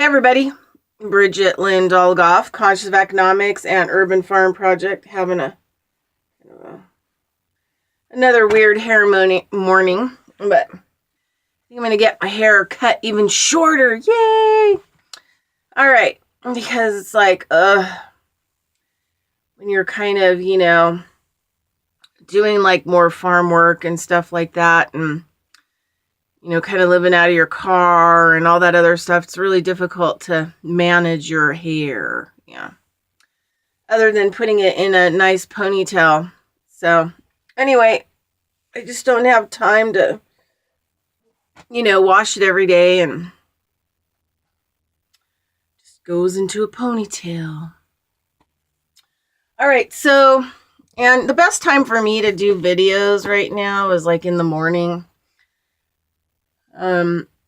Hey everybody, Bridget Lynn Dolgoff, Conscious of Economics and Urban Farm Project, having another weird hair morning, but I think I'm going to get my hair cut even shorter, yay! Alright, because it's like, when you're kind of, doing like more farm work and stuff like that, and kind of living out of your car and all that other stuff, it's really difficult to manage your hair. Yeah. Other than putting it in a nice ponytail. So, anyway, I just don't have time to, wash it every day and just goes into a ponytail. All right, so, and the best time for me to do videos right now is like in the morning.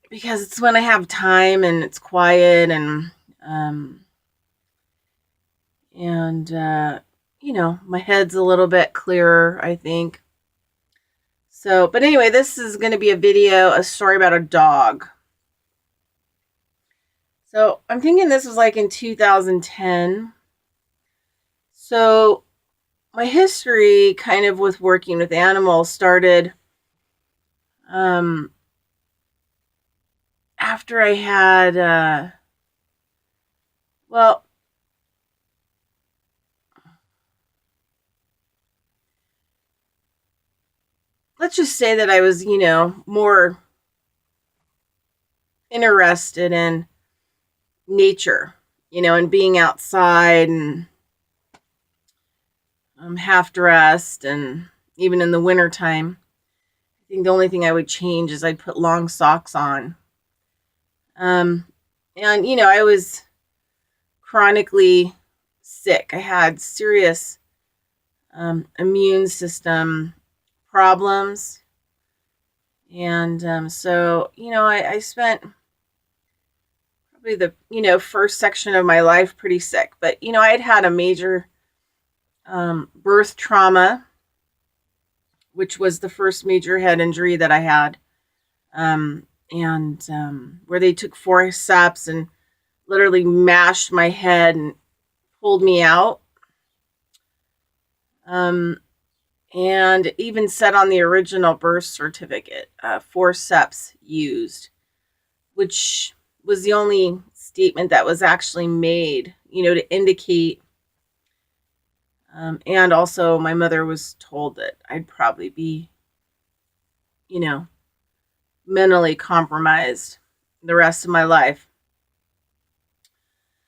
Because it's when I have time and it's quiet and my head's a little bit clearer, I think. So, but anyway, this is going to be a story about a dog. So, I'm thinking this was like in 2010. So, my history kind of with working with animals started after I had, let's just say that I was, more interested in nature, and being outside and half dressed, and even in the wintertime. I think the only thing I would change is I'd put long socks on. And, I was chronically sick. I had serious immune system problems. And so, I spent probably the, first section of my life pretty sick. But, I had a major birth trauma, which was the first major head injury that I had. Where they took forceps and literally mashed my head and pulled me out. And it even said on the original birth certificate, forceps used, which was the only statement that was actually made, to indicate. And also my mother was told that I'd probably be, mentally compromised the rest of my life.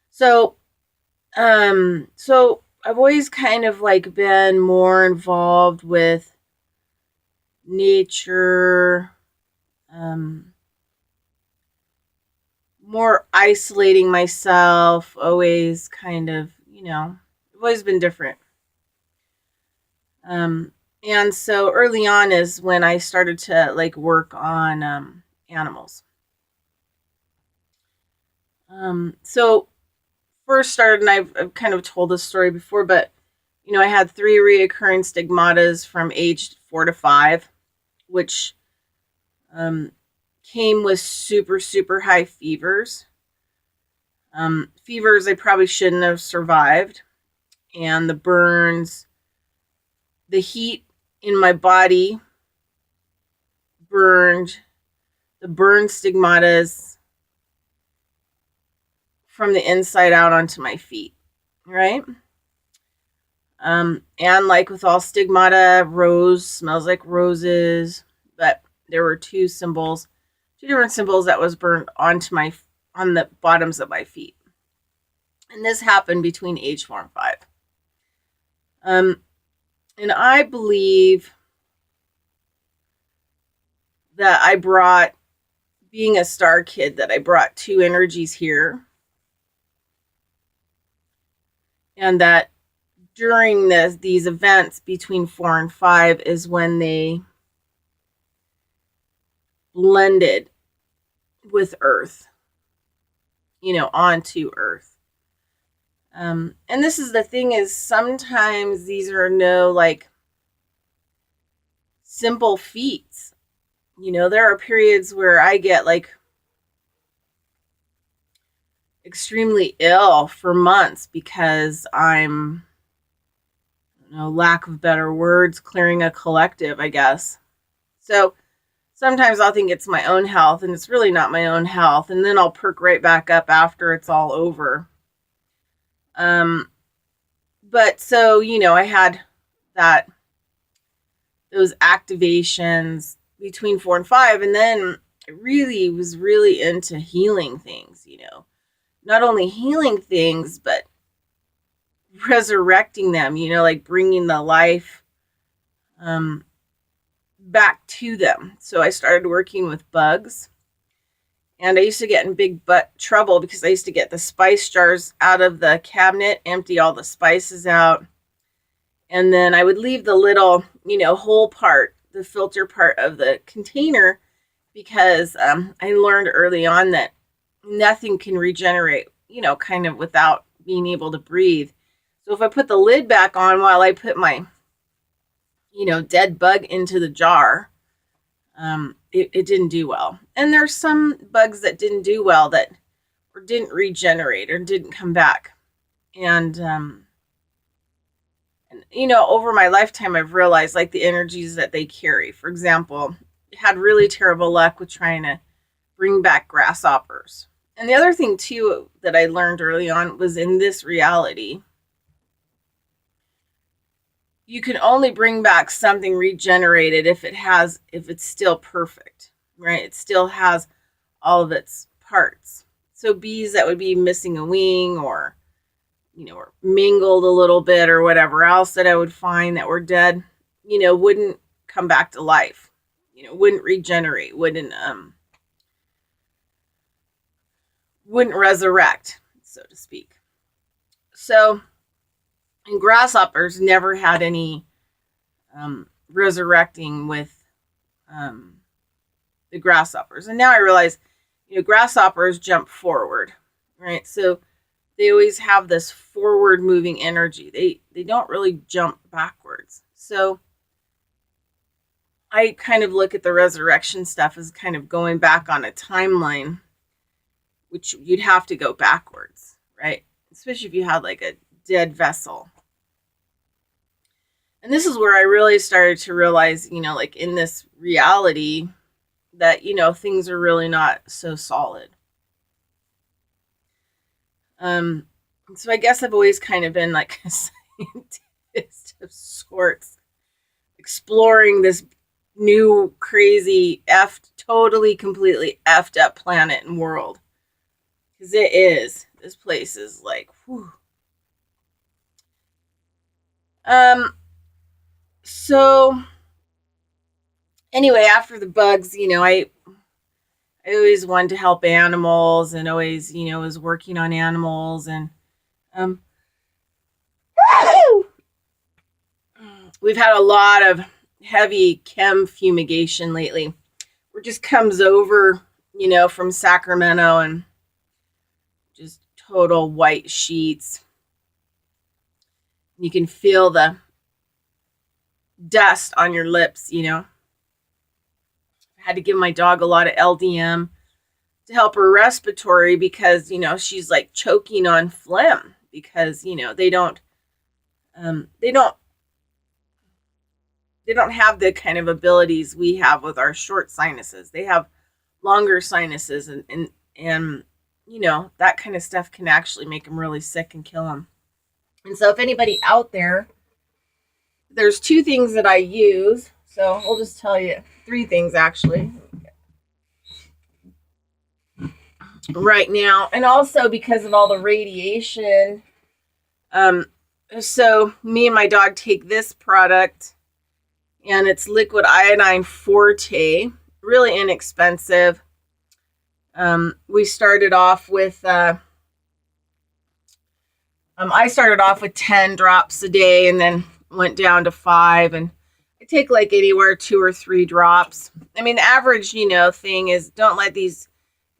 So I've always kind of like been more involved with nature, more isolating myself, always kind of, I've always been different. And so early on is when I started to like work on animals. So first started, and I've kind of told this story before, but I had 3 reoccurring stigmatas from age 4 to 5, which came with super, super high fevers. Fevers I probably shouldn't have survived. And the burns, the heat in my body burned, the burn stigmatas from the inside out onto my feet, right? And like with all stigmata, rose smells like roses, but there were 2 different symbols that was burned on the bottoms of my feet. And this happened between age 4 and 5. And I believe that I brought, being a star kid, that I brought 2 energies here. And that during these events between 4 and 5 is when they blended with Earth, onto Earth. And this is the thing, is sometimes these are no like simple feats. There are periods where I get like extremely ill for months because I'm, lack of better words, clearing a collective, I guess. So sometimes I'll think it's my own health, and it's really not my own health, and then I'll perk right back up after it's all over. But so, I had those activations between 4 and 5, and then I really was really into healing things, not only healing things, but resurrecting them, like bringing the life back to them. So I started working with bugs, and I used to get in big butt trouble because I used to get the spice jars out of the cabinet, empty all the spices out, and then I would leave the little, hole part, the filter part of the container, because I learned early on that nothing can regenerate, kind of without being able to breathe. So if I put the lid back on while I put my, dead bug into the jar, it didn't do well. And there's some bugs that didn't do well, that or didn't regenerate or didn't come back. And over my lifetime, I've realized, like, the energies that they carry. For example, had really terrible luck with trying to bring back grasshoppers. And the other thing too that I learned early on was, in this reality, you can only bring back something regenerated if it's still perfect, right? It still has all of its parts. So bees that would be missing a wing, or or mingled a little bit, or whatever else that I would find that were dead, wouldn't come back to life, wouldn't regenerate, wouldn't resurrect, so to speak. So, and grasshoppers never had any resurrecting with the grasshoppers. And now I realize, grasshoppers jump forward, right? So they always have this forward moving energy. They don't really jump backwards. So I kind of look at the resurrection stuff as kind of going back on a timeline, which you'd have to go backwards, right? Especially if you had like a dead vessel. And this is where I really started to realize, like, in this reality, that, things are really not so solid. So I guess I've always kind of been like a scientist of sorts, exploring this new, crazy, totally, completely effed up planet and world. Because it is. This place is like, whew. So anyway, after the bugs, I always wanted to help animals, and always, was working on animals, and we've had a lot of heavy chem fumigation lately, where it just comes over, from Sacramento, and just total white sheets. You can feel the dust on your lips, I had to give my dog a lot of LDM to help her respiratory, because, she's like choking on phlegm, because, they don't have the kind of abilities we have with our short sinuses. They have longer sinuses, and that kind of stuff can actually make them really sick and kill them. And so if anybody out there's 2 things that I use. So I'll just tell you 3 things, actually, right now. And also because of all the radiation. So me and my dog take this product, and it's liquid iodine forte, really inexpensive. We started off with, I started off with 10 drops a day, and then went down to 5, and I take like anywhere 2 or 3 drops. I mean, the average, thing is, don't let these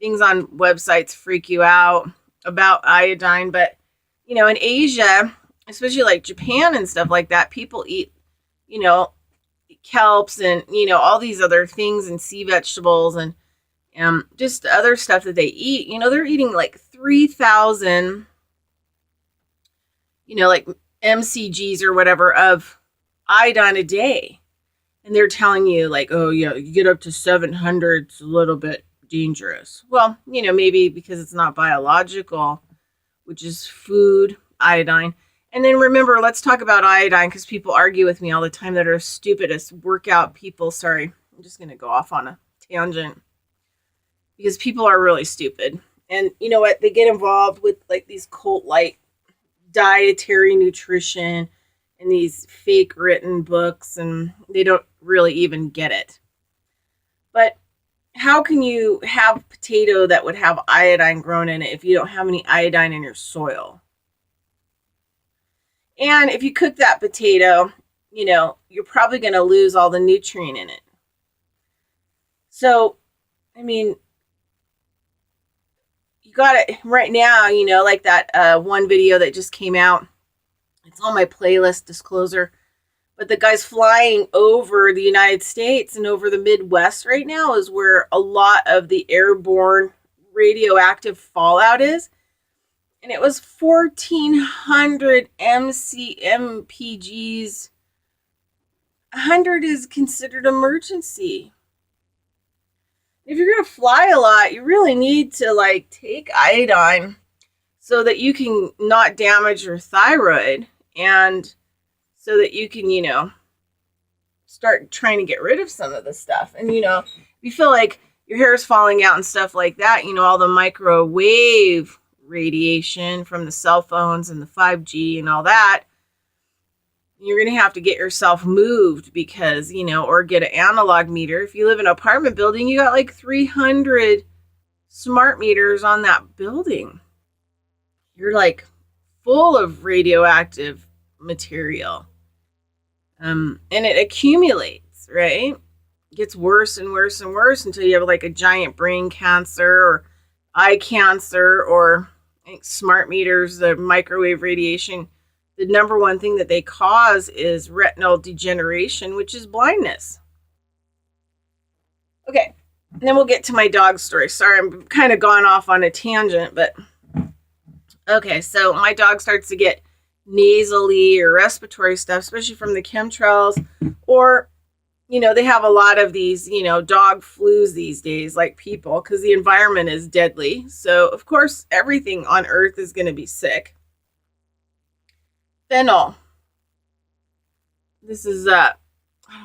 things on websites freak you out about iodine. But, in Asia, especially like Japan and stuff like that, people eat, kelps and, all these other things, and sea vegetables, and just other stuff that they eat. They're eating like 3,000, like mcgs or whatever of iodine a day. And they're telling you like, oh yeah, you get up to 700, it's a little bit dangerous. Well, maybe because it's not biological, which is food, iodine. And then remember, let's talk about iodine, because people argue with me all the time that are stupidest workout people. Sorry, I'm just going to go off on a tangent, because people are really stupid. And you know what? They get involved with like these cult-like dietary nutrition and these fake written books, and they don't really even get it. But how can you have potato that would have iodine grown in it if you don't have any iodine in your soil? And if you cook that potato, you're probably going to lose all the nutrient in it. So, I mean, you got it right now, like that one video that just came out. It's on my playlist, disclosure. But the guy's flying over the United States and over the Midwest right now is where a lot of the airborne radioactive fallout is. And it was 1,400 MPGs. 100 is considered emergency. If you're going to fly a lot, you really need to take iodine so that you can not damage your thyroid, and so that you can, start trying to get rid of some of the stuff. And, if you feel like your hair is falling out and stuff like that, all the microwave radiation from the cell phones and the 5G and all that, you're going to have to get yourself moved because, or get an analog meter. If you live in an apartment building, you got like 300 smart meters on that building. You're like full of radioactive material. And it accumulates, right? It gets worse and worse and worse until you have like a giant brain cancer or eye cancer, or I think smart meters, the microwave radiation. The number one thing that they cause is retinal degeneration, which is blindness. Okay, and then we'll get to my dog story. Sorry, I'm kind of gone off on a tangent, but okay, so my dog starts to get nasally or respiratory stuff, especially from the chemtrails, or, they have a lot of these, dog flus these days, like people, because the environment is deadly. So, of course, everything on Earth is going to be sick. Fennel. This is, I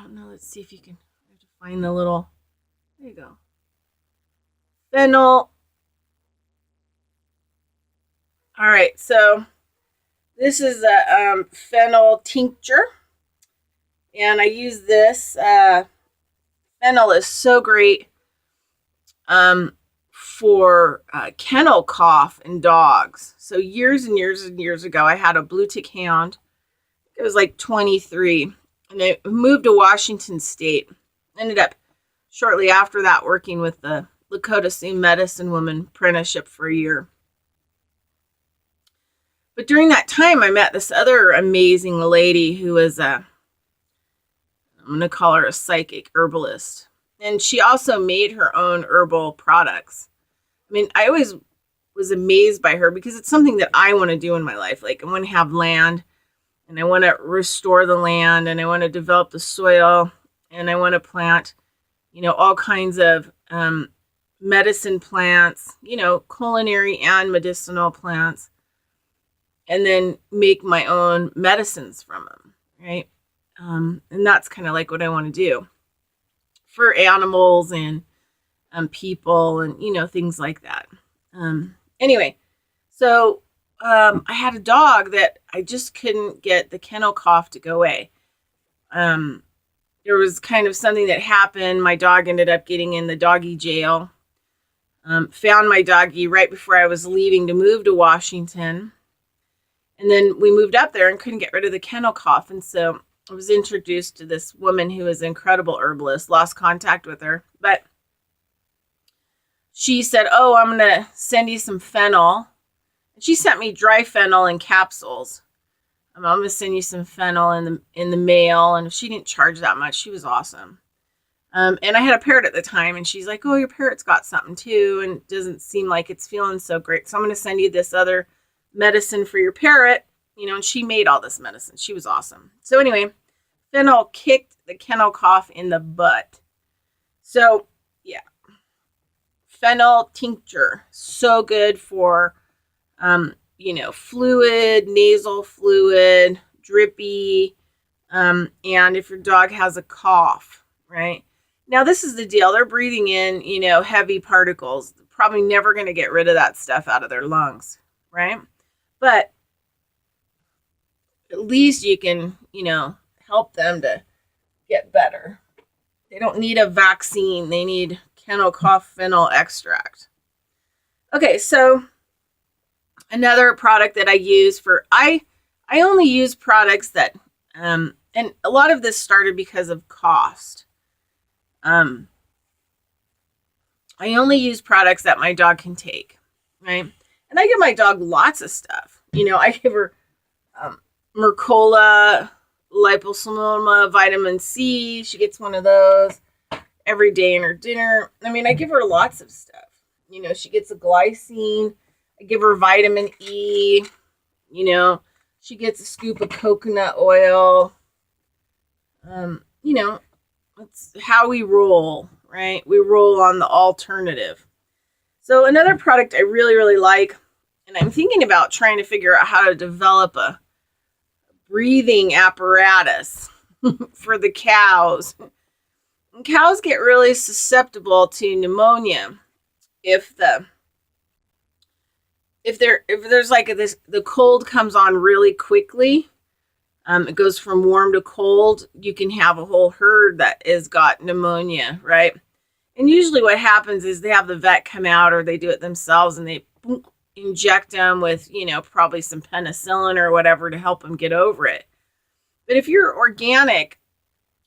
don't know, let's see if you can find the little, there you go. Fennel. All right, so this is a fennel tincture, and I use this. Fennel is so great for kennel cough in dogs. So years and years and years ago, I had a blue tick hound. It was like 23, and I moved to Washington State. Ended up shortly after that working with the Lakota Sioux medicine woman apprenticeship for a year. But during that time, I met this other amazing lady who was I'm going to call her a psychic herbalist. And she also made her own herbal products. I mean, I always was amazed by her because it's something that I want to do in my life. Like, I want to have land, and I want to restore the land, and I want to develop the soil, and I want to plant, all kinds of medicine plants, culinary and medicinal plants, and then make my own medicines from them, right? And that's kind of like what I want to do for animals and people and, things like that. Anyway, so I had a dog that I just couldn't get the kennel cough to go away. There was kind of something that happened. My dog ended up getting in the doggy jail. Found my doggy right before I was leaving to move to Washington. And then we moved up there and couldn't get rid of the kennel cough. And so I was introduced to this woman who is an incredible herbalist, lost contact with her. But she said, oh, I'm going to send you some fennel. And she sent me dry fennel in capsules. I'm going to send you some fennel in the mail. And she didn't charge that much. She was awesome. And I had a parrot at the time, and she's like, oh, your parrot's got something too, and it doesn't seem like it's feeling so great. So I'm going to send you this other medicine for your parrot. And she made all this medicine. She was awesome. So anyway, Fennel kicked the kennel cough in the butt. So yeah, fennel tincture, so good for, fluid, nasal fluid, drippy, and if your dog has a cough, right? Now, this is the deal. They're breathing in, heavy particles. They're probably never going to get rid of that stuff out of their lungs, right? But at least you can, help them to get better. They don't need a vaccine. They need kennel cough fennel extract. Okay, so another product that I use I only use products that, and a lot of this started because of cost. I only use products that my dog can take, right? And I give my dog lots of stuff. I give her Mercola, liposomoma, vitamin C. She gets one of those every day in her dinner. I give her lots of stuff. She gets a glycine. I give her vitamin E. She gets a scoop of coconut oil. That's how we roll, right? We roll on the alternative. So another product I really, really like, and I'm thinking about trying to figure out how to develop a breathing apparatus for the cows. And cows get really susceptible to pneumonia if there's like the cold comes on really quickly. It goes from warm to cold. You can have a whole herd that has got pneumonia, right? And usually what happens is they have the vet come out, or they do it themselves, and they inject them with, probably some penicillin or whatever to help them get over it. But if you're organic,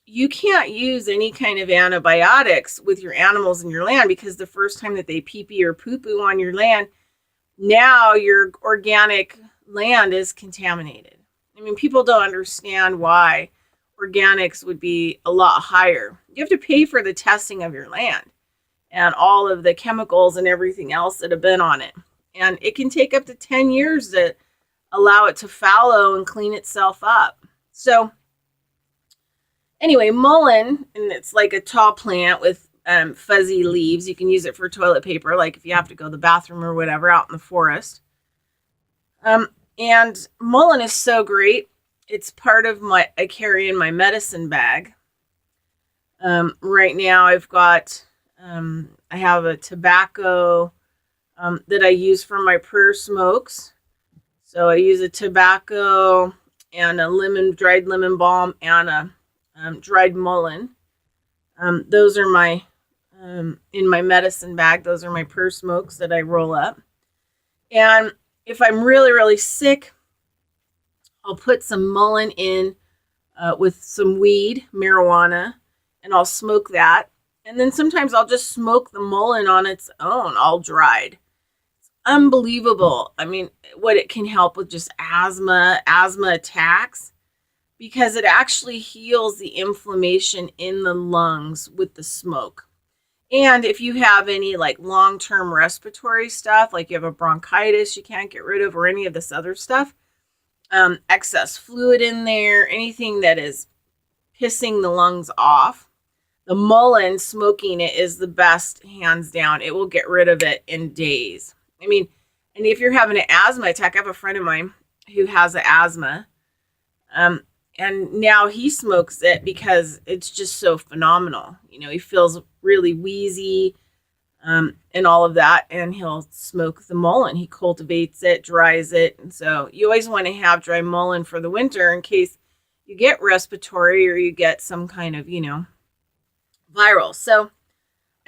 you can't use any kind of antibiotics with your animals in your land, because the first time that they pee-pee or poo-poo on your land, now your organic land is contaminated. People don't understand why organics would be a lot higher. You have to pay for the testing of your land and all of the chemicals and everything else that have been on it. And it can take up to 10 years to allow it to fallow and clean itself up. So anyway, mullein, and it's like a tall plant with fuzzy leaves. You can use it for toilet paper, like if you have to go to the bathroom or whatever out in the forest. And mullein is so great. It's part of I carry in my medicine bag. Right now I've got, I have a tobacco that I use for my prayer smokes. So I use a tobacco and a dried lemon balm and a dried mullein. Those are my, in my medicine bag, those are my prayer smokes that I roll up. And if I'm really, really sick, I'll put some mullein in with some weed, marijuana, and I'll smoke that. And then sometimes I'll just smoke the mullein on its own, all dried. It's unbelievable. What it can help with just asthma attacks, because it actually heals the inflammation in the lungs with the smoke. And if you have any like long-term respiratory stuff, like you have a bronchitis you can't get rid of, or any of this other stuff, excess fluid in there, anything that is pissing the lungs off, the mullein, smoking it is the best, hands down. It will get rid of it in days. And if you're having an asthma attack, I have a friend of mine who has asthma, and now he smokes it because it's just so phenomenal. He feels really wheezy and all of that, and he'll smoke the mullein. He cultivates it, dries it. And so you always want to have dry mullein for the winter in case you get respiratory or you get some kind of, viral. So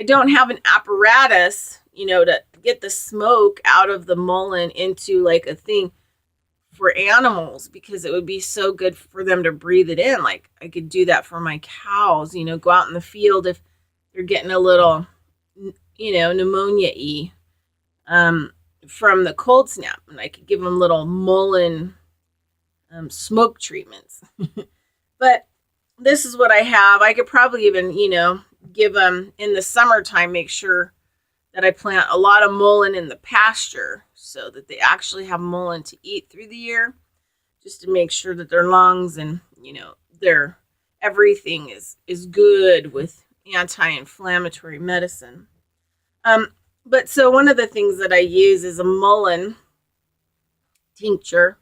I don't have an apparatus, to get the smoke out of the mullein into like a thing for animals, because it would be so good for them to breathe it in. Like I could do that for my cows, go out in the field if they're getting a little, pneumonia-y from the cold snap, and I could give them little mullein smoke treatments. But this is what I have. I could probably even, give them in the summertime, make sure that I plant a lot of mullein in the pasture so that they actually have mullein to eat through the year, just to make sure that their lungs and, their everything is good with anti-inflammatory medicine. But so one of the things that I use is a mullein tincture.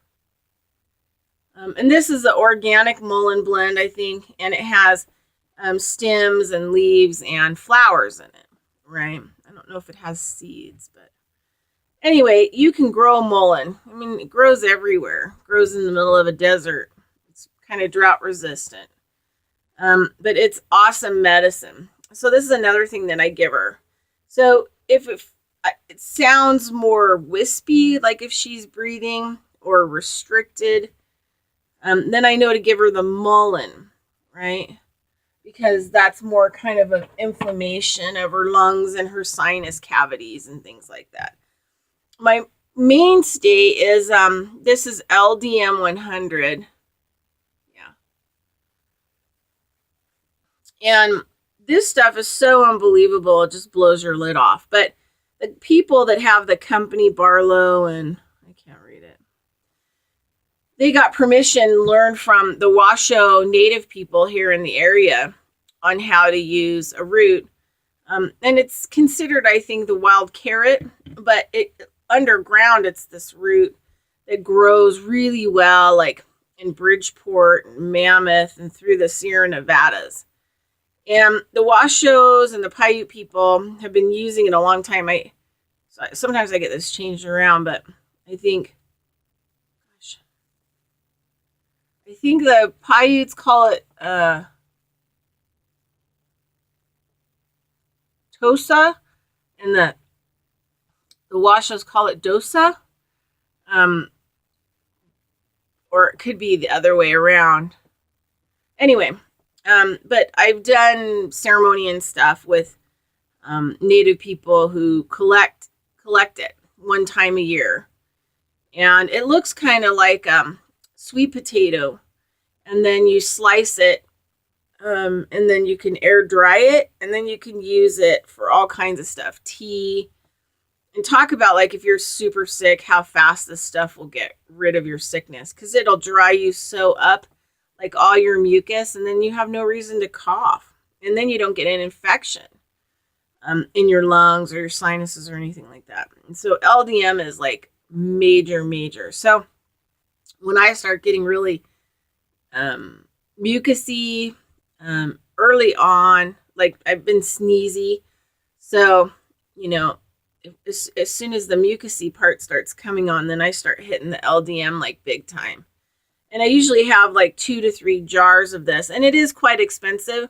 And this is the organic mullein blend, I think, and it has stems and leaves and flowers in it, right? I don't know if it has seeds, but anyway, you can grow mullein. I mean, it grows everywhere. It grows in the middle of a desert. It's kind of drought resistant. But it's awesome medicine. So this is another thing that I give her. So if it sounds more wispy, like if she's breathing or restricted, then I know to give her the mullein, right? Because that's more kind of an inflammation of her lungs and her sinus cavities and things like that. My mainstay is, this is LDM 100. Yeah. And this stuff is so unbelievable, it just blows your lid off. But the people that have the company Barlow, and I can't read it, they got permission, learned from the Washoe Native people here in the area on how to use a root. And it's considered, I think, the wild carrot, but underground, it's this root that grows really well, like in Bridgeport and Mammoth and through the Sierra Nevadas. And the Washoes and the Paiute people have been using it a long time. Sometimes I get this changed around, but I think the Paiutes call it Tosa, and the Washoes call it Dosa, or it could be the other way around. Anyway, but I've done ceremony and stuff with Native people who collect it one time a year, and it looks kind of like sweet potato, and then you slice it, and then you can air dry it, and then you can use it for all kinds of stuff, tea, and talk about, like, if you're super sick, how fast this stuff will get rid of your sickness, because it'll dry you so up, like all your mucus, and then you have no reason to cough, and then you don't get an infection in your lungs or your sinuses or anything like that. And so LDM is like major. So when I start getting really mucusy early on, like I've been sneezy, so as soon as the mucusy part starts coming on, then I start hitting the LDM like big time. And I usually have like 2 to 3 jars of this, and it is quite expensive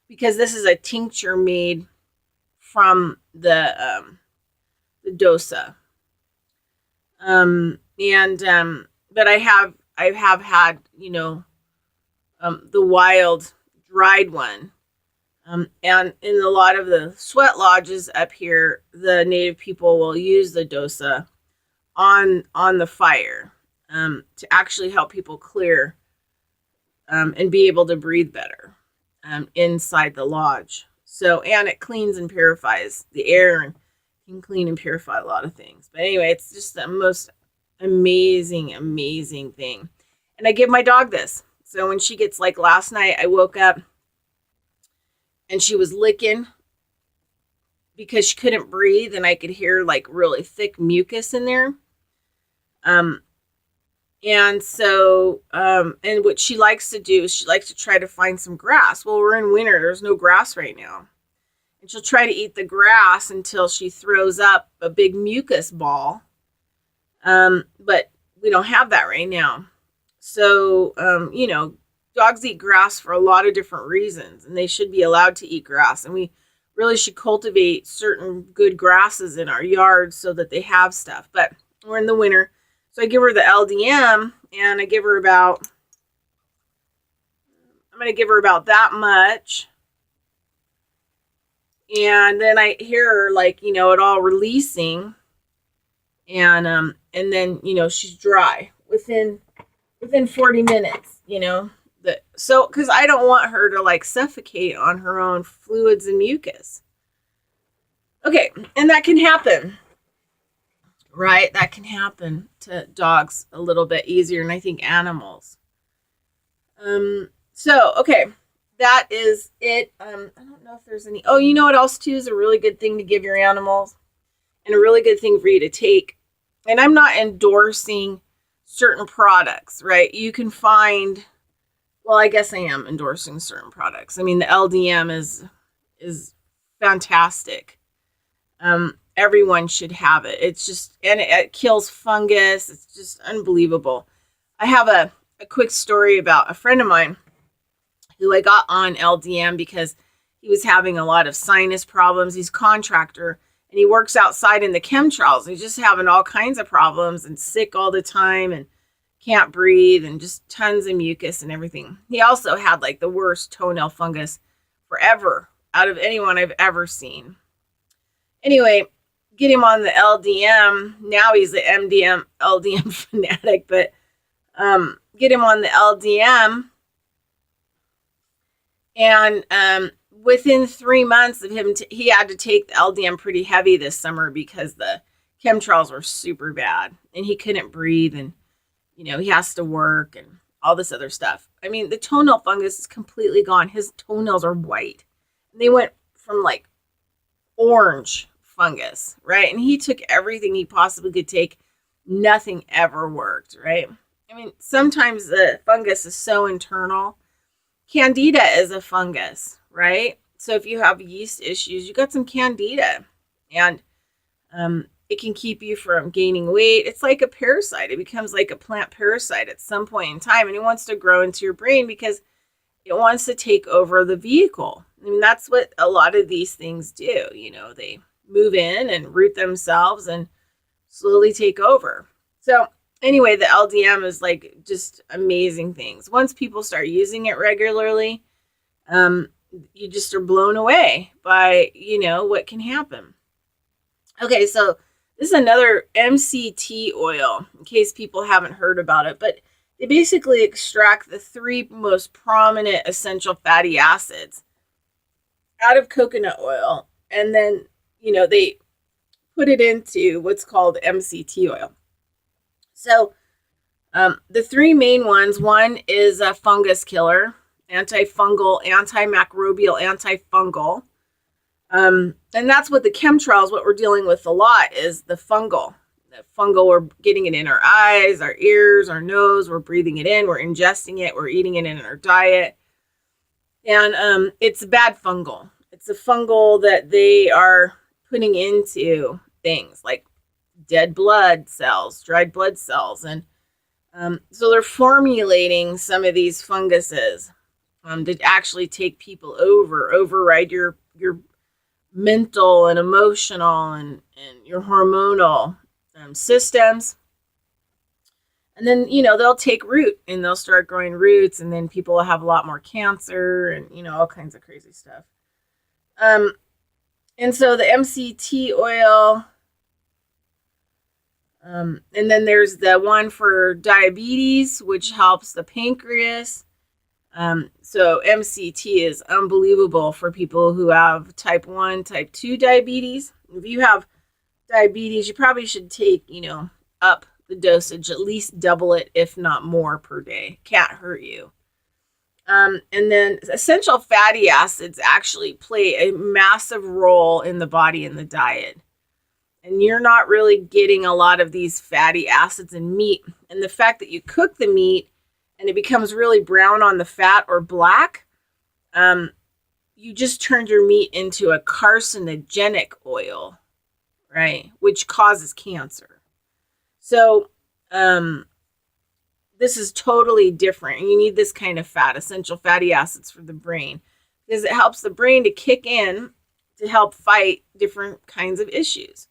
because this is a tincture made from the dosa. But I have had, the wild dried one. And in a lot of the sweat lodges up here, the Native people will use the dosa on the fire to actually help people clear and be able to breathe better inside the lodge. So, and it cleans and purifies the air and can clean and purify a lot of things. But anyway, it's just the most amazing thing. And I give my dog this. So when she gets, like last night, I woke up and she was licking because she couldn't breathe, and I could hear like really thick mucus in there. And so, and what she likes to do is she likes to try to find some grass. Well, we're in winter. There's no grass right now. And she'll try to eat the grass until she throws up a big mucus ball. But we don't have that right now. So, dogs eat grass for a lot of different reasons, and they should be allowed to eat grass. And we really should cultivate certain good grasses in our yards so that they have stuff. But we're in the winter. So I give her the LDM, and I'm going to give her about that much. And then I hear her, like, it all releasing. And then, she's dry within 40 minutes, Because I don't want her to like suffocate on her own fluids and mucus. Okay, and that can happen, right? That can happen to dogs a little bit easier, and I think animals. Okay, that is it. I don't know if there's any. Oh, you know what else too is a really good thing to give your animals, and a really good thing for you to take. And I'm not endorsing certain products, right? You can find. Well, I guess I am endorsing certain products. I mean, the LDM is fantastic. Everyone should have it. It's just, and it kills fungus. It's just unbelievable. I have a quick story about a friend of mine who I got on LDM because he was having a lot of sinus problems. He's a contractor and he works outside in the chemtrails. He's just having all kinds of problems and sick all the time and can't breathe and just tons of mucus and everything. He also had like the worst toenail fungus forever out of anyone I've ever seen. Anyway, get him on the LDM. Now he's the LDM fanatic, but get him on the LDM. And within 3 months of him, he had to take the LDM pretty heavy this summer because the chemtrails were super bad and he couldn't breathe and he has to work and all this other stuff. I mean, the toenail fungus is completely gone. His toenails are white. They went from like orange fungus, right? And he took everything he possibly could take. Nothing ever worked, right? I mean, sometimes the fungus is so internal. Candida is a fungus, right? So if you have yeast issues, you got some candida. And it can keep you from gaining weight. It's like a parasite. It becomes like a plant parasite at some point in time. And it wants to grow into your brain because it wants to take over the vehicle. I mean, that's what a lot of these things do. They move in and root themselves and slowly take over. So anyway, the LDM is like just amazing things. Once people start using it regularly, you just are blown away by, what can happen. Okay, so this is another MCT oil, in case people haven't heard about it, but they basically extract the 3 most prominent essential fatty acids out of coconut oil, and then, they put it into what's called MCT oil. So the 3 main ones, one is a fungus killer, antifungal, antimicrobial, antifungal. And that's what the chemtrails, what we're dealing with a lot is the fungal. The fungal, we're getting it in our eyes, our ears, our nose, we're breathing it in, we're ingesting it, we're eating it in our diet. And it's bad fungal. It's a fungal that they are putting into things like dead blood cells, dried blood cells. And so they're formulating some of these funguses to actually take people override your mental and emotional and your hormonal systems. And then, they'll take root and they'll start growing roots, and then people will have a lot more cancer and, all kinds of crazy stuff. And so the MCT oil, and then there's the one for diabetes, which helps the pancreas. So MCT is unbelievable for people who have type 1, type 2 diabetes. If you have diabetes, you probably should take, up the dosage, at least double it, if not more per day. Can't hurt you. And then essential fatty acids actually play a massive role in the body and the diet. And you're not really getting a lot of these fatty acids in meat. And the fact that you cook the meat and it becomes really brown on the fat or black, you just turned your meat into a carcinogenic oil, right? Which causes cancer. So this is totally different. You need this kind of fat, essential fatty acids for the brain, because it helps the brain to kick in to help fight different kinds of issues.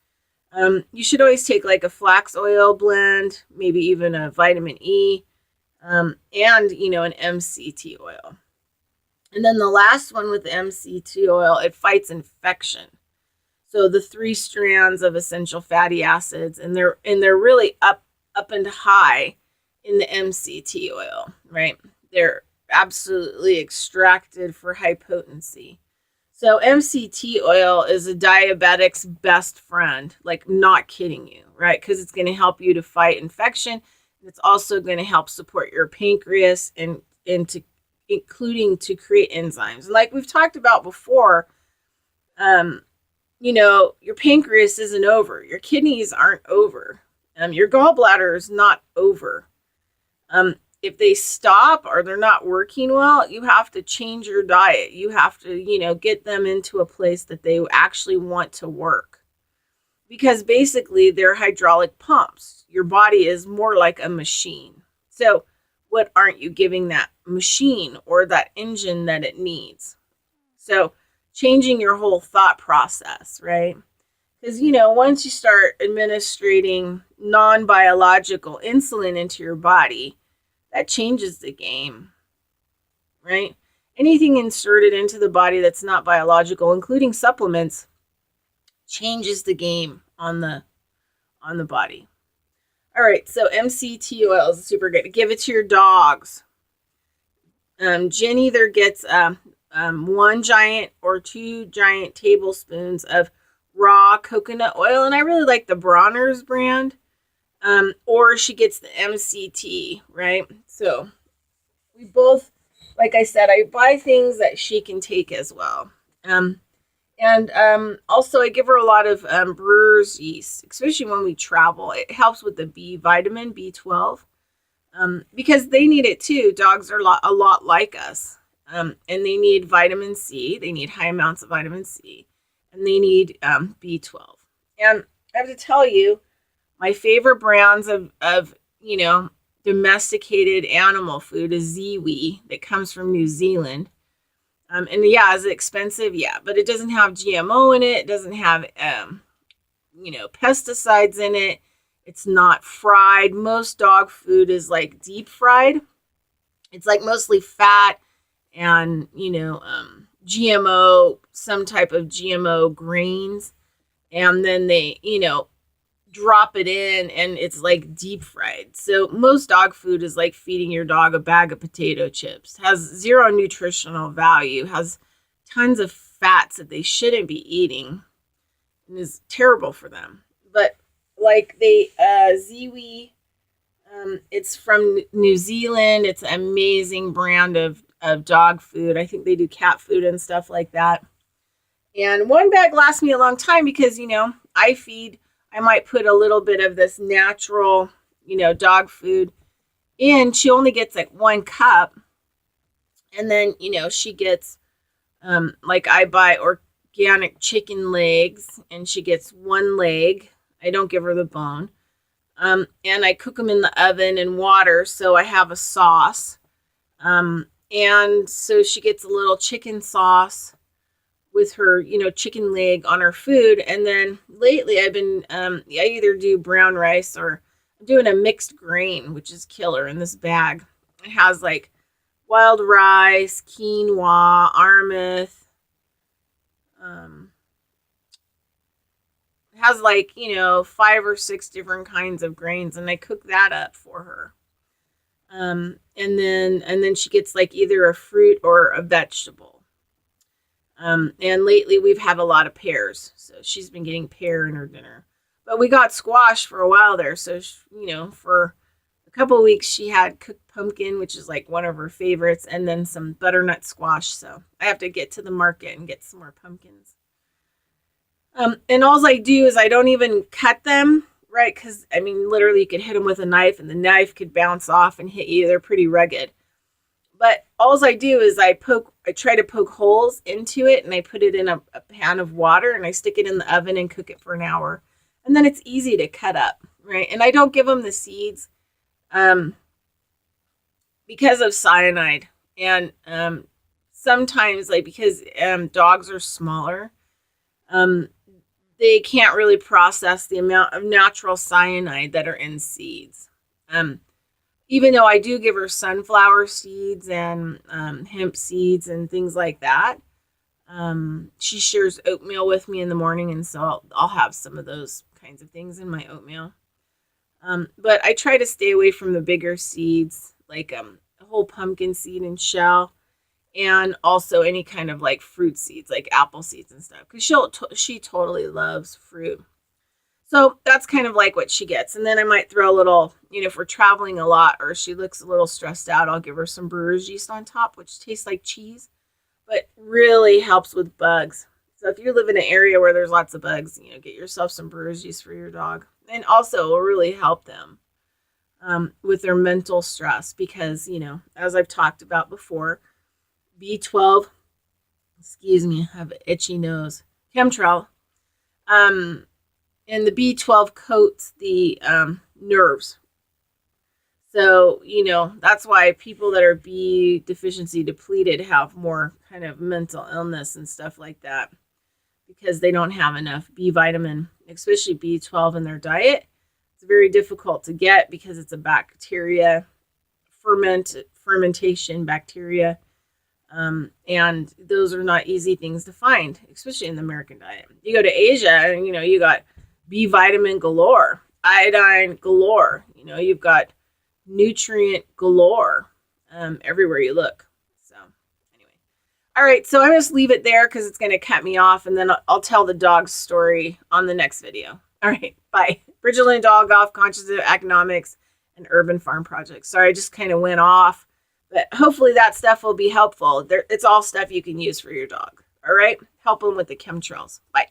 You should always take like a flax oil blend, maybe even a vitamin E, and, an MCT oil. And then the last one with the MCT oil, it fights infection. So the 3 strands of essential fatty acids, and they're really up and high in the MCT oil, right? They're absolutely extracted for high potency. So MCT oil is a diabetic's best friend, like not kidding you, right? Because it's going to help you to fight infection. It's also going to help support your pancreas and to including to create enzymes. Like we've talked about before, your pancreas isn't over. Your kidneys aren't over. Your gallbladder is not over. If they stop or they're not working well, you have to change your diet. You have to, get them into a place that they actually want to work. Because basically they're hydraulic pumps. Your body is more like a machine. So what aren't you giving that machine or that engine that it needs? So changing your whole thought process, right? Because, once you start administrating non-biological insulin into your body, that changes the game, right? Anything inserted into the body that's not biological, including supplements, changes the game on the body. All right, so MCT oil is super good. Give it to your dogs. Jen either gets 1 giant or 2 giant tablespoons of raw coconut oil, and I really like the Bronner's brand. Or she gets the MCT, right? So we both, like I said, I buy things that she can take as well. Also I give her a lot of brewer's yeast, especially when we travel. It helps with the B vitamin, B12, because they need it too. Dogs are a lot like us, and they need vitamin C. They need high amounts of vitamin C, and they need B12. And I have to tell you, my favorite brands of domesticated animal food is Ziwi that comes from New Zealand. And yeah, is it expensive? Yeah, but it doesn't have GMO in it. It doesn't have, pesticides in it. It's not fried. Most dog food is like deep fried. It's like mostly fat and, GMO, some type of GMO grains. And then they, drop it in and it's like deep fried. So most dog food is like feeding your dog a bag of potato chips. Has zero nutritional value, has tons of fats that they shouldn't be eating, and is terrible for them. But like Ziwi, it's from New Zealand. It's an amazing brand of dog food. I think they do cat food and stuff like that. And 1 bag lasts me a long time because, I might put a little bit of this natural, dog food in. She only gets like 1 cup. And then, she gets, I buy organic chicken legs and she gets 1 leg. I don't give her the bone. And I cook them in the oven in water. So I have a sauce. And so she gets a little chicken sauce with her, chicken leg on her food. And then lately I've been, I either do brown rice or I'm doing a mixed grain, which is killer in this bag. It has like wild rice, quinoa, armouth. It has 5 or 6 different kinds of grains, and I cook that up for her. And then she gets either a fruit or a vegetable. And lately we've had a lot of pears. So she's been getting pear in her dinner. But we got squash for a while there. So, for a couple of weeks she had cooked pumpkin, which is one of her favorites, and then some butternut squash. So I have to get to the market and get some more pumpkins. And all I do is I don't even cut them, right? Because, literally you could hit them with a knife and the knife could bounce off and hit you. They're pretty rugged. But all I do is I try to poke holes into it, and I put it in a pan of water, and I stick it in the oven and cook it for an hour. And then it's easy to cut up, right? And I don't give them the seeds because of cyanide. And sometimes, because dogs are smaller, they can't really process the amount of natural cyanide that are in seeds. Even though I do give her sunflower seeds and hemp seeds and things like that, she shares oatmeal with me in the morning, and so I'll have some of those kinds of things in my oatmeal. But I try to stay away from the bigger seeds, like whole pumpkin seed and shell, and also any kind of like fruit seeds, like apple seeds and stuff, because she totally loves fruit. So that's kind of like what she gets. And then I might throw a little, if we're traveling a lot or she looks a little stressed out, I'll give her some brewer's yeast on top, which tastes like cheese, but really helps with bugs. So if you live in an area where there's lots of bugs, get yourself some brewer's yeast for your dog. And also it will really help them with their mental stress because, as I've talked about before, B12, I have an itchy nose, chemtrail, and the B12 coats the nerves. So, that's why people that are B deficiency depleted have more kind of mental illness and stuff like that, because they don't have enough B vitamin, especially B12 in their diet. It's very difficult to get because it's a bacteria, fermentation bacteria. And those are not easy things to find, especially in the American diet. You go to Asia and, you got B vitamin galore, iodine galore, you've got nutrient galore everywhere you look. So anyway, all right, so I'm just leave it there because it's going to cut me off, and then I'll tell the dog's story on the next video. All right, bye. Bridgerland Dog Golf, Conscious Economics, and Urban Farm Project. Sorry, I just kind of went off, but hopefully that stuff will be helpful. It's all stuff you can use for your dog. All right, help them with the chemtrails. Bye.